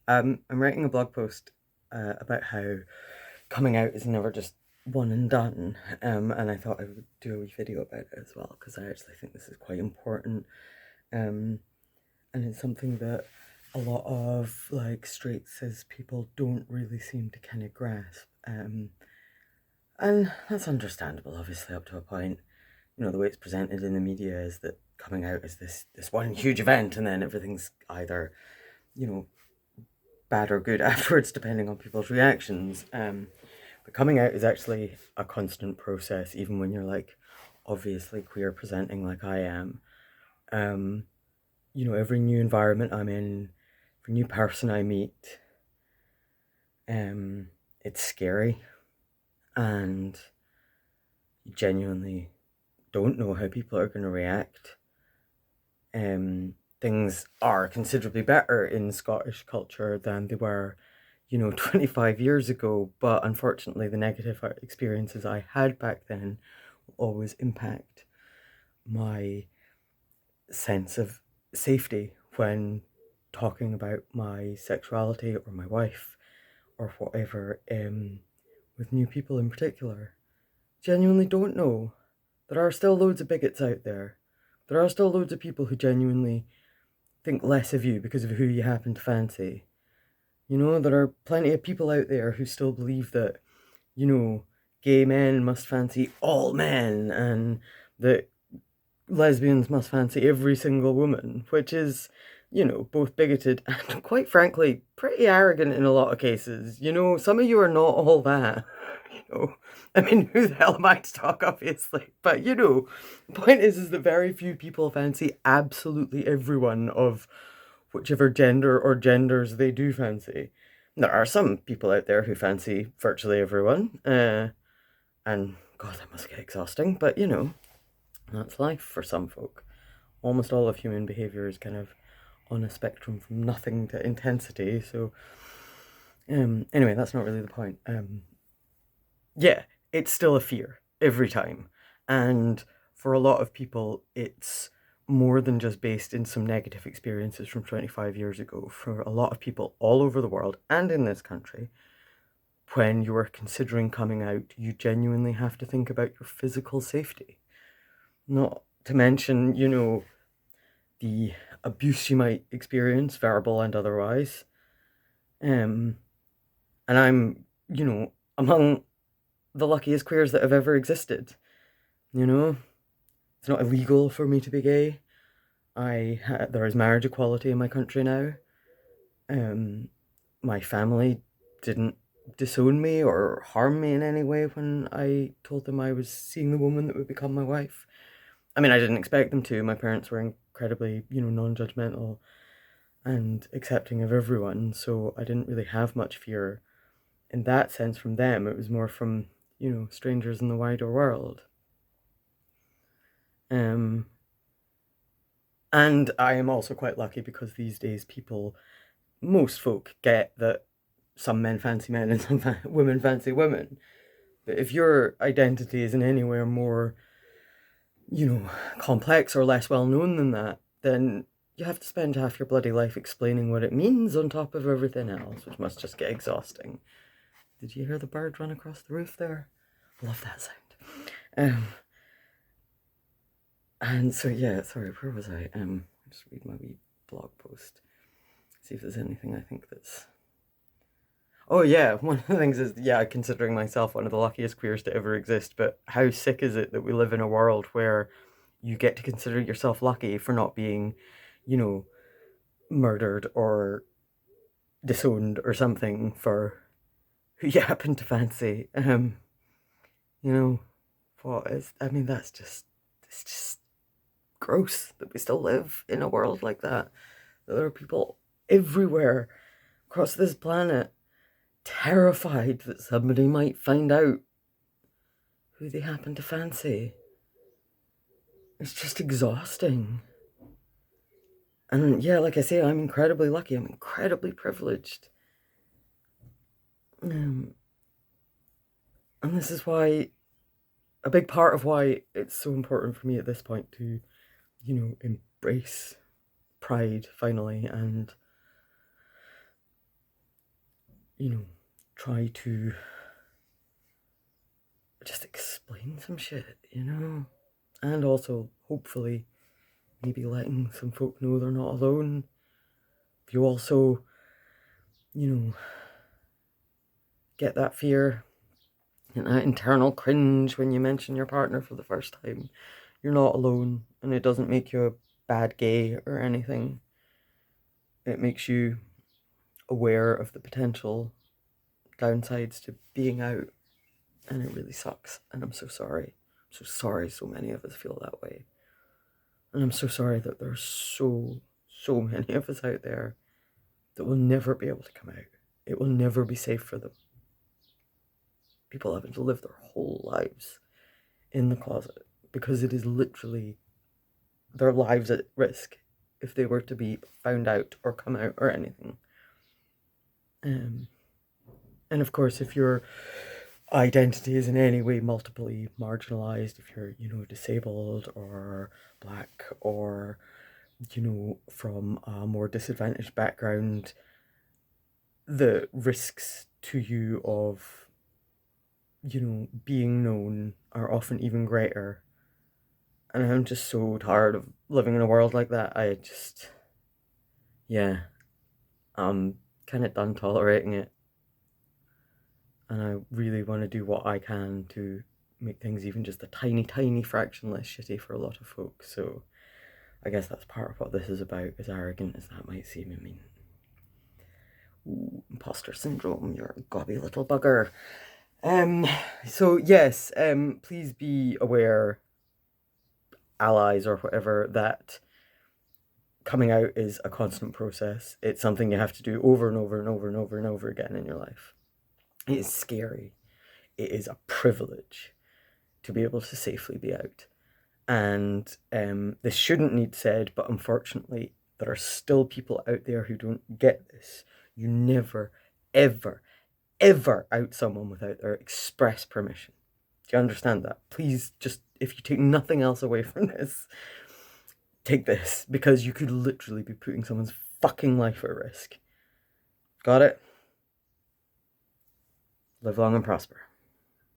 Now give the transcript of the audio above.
I'm writing a blog post about how coming out is never just one and done. And I thought I would do a wee video about it as well because I actually think this is quite important. Um, and it's something that a lot of like straight cis people don't really seem to kind of grasp. And that's understandable, obviously, up to a point. You know, the way it's presented in the media is that coming out is this one huge event, and then everything's either, you know, bad or good afterwards, depending on people's reactions. But coming out is actually a constant process, even when you're like obviously queer presenting like I am. Um, you know, every new environment I'm in, every new person I meet, it's scary, and you genuinely don't know how people are going to react. Things are considerably better in Scottish culture than they were, 25 years ago. But unfortunately, the negative experiences I had back then always impact my sense of safety when talking about my sexuality or my wife or whatever, with new people in particular. Genuinely don't know. There are still loads of bigots out there. There are still loads of people who genuinely think less of you because of who you happen to fancy. You know, there are plenty of people out there who still believe that, gay men must fancy all men and that lesbians must fancy every single woman, which is, both bigoted and quite frankly pretty arrogant in a lot of cases. You know, some of you are not all that. I mean, who the hell am I to talk, obviously? But the point is that very few people fancy absolutely everyone of whichever gender or genders they do fancy. There are some people out there who fancy virtually everyone, and God, that must get exhausting. But that's life for some folk. Almost all of human behavior is kind of on a spectrum from nothing to intensity. So, anyway, that's not really the point. Yeah, it's still a fear every time. And for a lot of people, it's more than just based in some negative experiences from 25 years ago. For a lot of people all over the world and in this country, when you are considering coming out, you genuinely have to think about your physical safety. Not to mention, the abuse you might experience, verbal and otherwise. Um, and I'm, among the luckiest queers that have ever existed. You know, it's not illegal for me to be gay. There is marriage equality in my country now. Um, my family didn't disown me or harm me in any way when I told them I was seeing the woman that would become my wife. I mean, I didn't expect them to. My parents were incredibly, non-judgmental and accepting of everyone, so I didn't really have much fear in that sense from them. It was more from, strangers in the wider world. Um, and I am also quite lucky because these days most folk get that some men fancy men and some women fancy women. But if your identity is in anywhere more, complex or less well known than that, then you have to spend half your bloody life explaining what it means on top of everything else, which must just get exhausting. Did you hear the bird run across the roof there? I love that sound. And so yeah, sorry, where was I? Just read my wee blog post. See if there's anything I think that's. Oh yeah, one of the things is considering myself one of the luckiest queers to ever exist, but how sick is it that we live in a world where you get to consider yourself lucky for not being, murdered or disowned or something for who you happen to fancy. You know, what is I mean it's just gross that we still live in a world like that. That there are people everywhere across this planet terrified that somebody might find out who they happen to fancy. It's just exhausting. And yeah, like I say, I'm incredibly lucky. I'm incredibly privileged. And this is why, a big part of why it's so important for me at this point to, embrace pride finally and try to just explain some shit, and also hopefully maybe letting some folk know they're not alone. If you also, get that fear and that internal cringe when you mention your partner for the first time, you're not alone, and it doesn't make you a bad gay or anything. It makes you aware of the potential downsides to being out, and it really sucks, and I'm so sorry. I'm so sorry so many of us feel that way. And I'm so sorry that there's so many of us out there that will never be able to come out. It will never be safe for them. People having to live their whole lives in the closet because it is literally their lives at risk if they were to be found out or come out or anything. And of course, if your identity is in any way multiply marginalized, if you're, disabled or black or, from a more disadvantaged background, the risks to you of, being known are often even greater. And I'm just so tired of living in a world like that. I'm kind of done tolerating it. And I really want to do what I can to make things even just a tiny, tiny fraction less shitty for a lot of folks. So I guess that's part of what this is about, as arrogant as that might seem. I mean, ooh, imposter syndrome, you're a gobby little bugger. So yes, please be aware, allies or whatever, that coming out is a constant process. It's something you have to do over and over and over and over and over again in your life. It is scary. It is a privilege to be able to safely be out. And this shouldn't need said, but unfortunately, there are still people out there who don't get this. You never, ever, ever out someone without their express permission. Do you understand that? Please, just, if you take nothing else away from this, take this, because you could literally be putting someone's fucking life at risk. Got it? Live long and prosper.